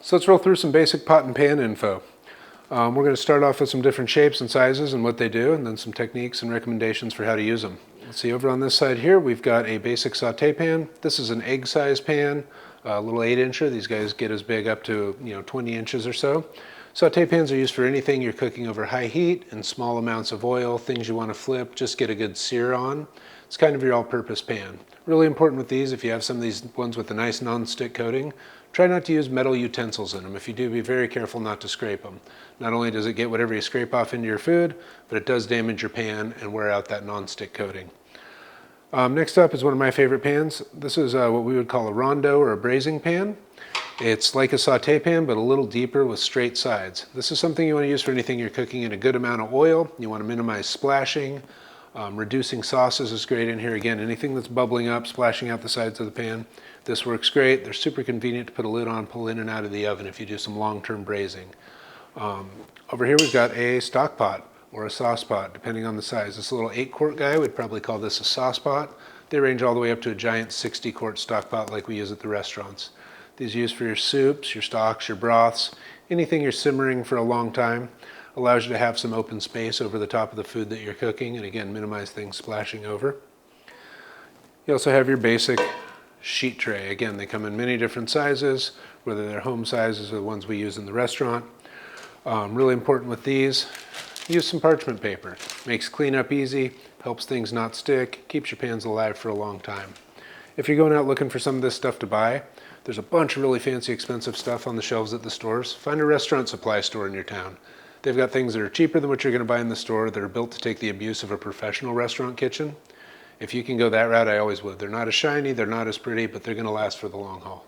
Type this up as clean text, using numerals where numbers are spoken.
So let's roll through some basic pot and pan info. We're going to start off with some different shapes and sizes and what they do, and then some techniques and recommendations for how to use them. Let's see, over on this side here, we've got a basic sauté pan. This is an egg-sized pan, a little 8-incher. These guys get as big up to 20 inches or so. Sauté pans are used for anything you're cooking over high heat in small amounts of oil, things you want to flip, just get a good sear on. It's kind of your all-purpose pan. Really important with these, if you have some of these ones with a nice non-stick coating, try not to use metal utensils in them. If you do, be very careful not to scrape them. Not only does it get whatever you scrape off into your food, but it does damage your pan and wear out that non-stick coating. Next up is one of my favorite pans. This is what we would call a rondo or a braising pan. It's like a sauté pan, but a little deeper with straight sides. This is something you want to use for anything you're cooking in a good amount of oil. You want to minimize splashing. Reducing sauces is great in here. Again, anything that's bubbling up, splashing out the sides of the pan, this works great. They're super convenient to put a lid on, pull in and out of the oven if you do some long-term braising. Over here we've got a stock pot or a sauce pot, depending on the size. This little 8-quart guy, we'd probably call this a sauce pot. They range all the way up to a giant 60-quart stock pot like we use at the restaurants. These are used for your soups, your stocks, your broths, anything you're simmering for a long time. Allows you to have some open space over the top of the food that you're cooking, and again, minimize things splashing over. You also have your basic sheet tray. Again, they come in many different sizes, whether they're home sizes or the ones we use in the restaurant. Really important with these, use some parchment paper. Makes cleanup easy, helps things not stick, keeps your pans alive for a long time. If you're going out looking for some of this stuff to buy, there's a bunch of really fancy, expensive stuff on the shelves at the stores. Find a restaurant supply store in your town. They've got things that are cheaper than what you're going to buy in the store that are built to take the abuse of a professional restaurant kitchen. If you can go that route, I always would. They're not as shiny, they're not as pretty, but they're going to last for the long haul.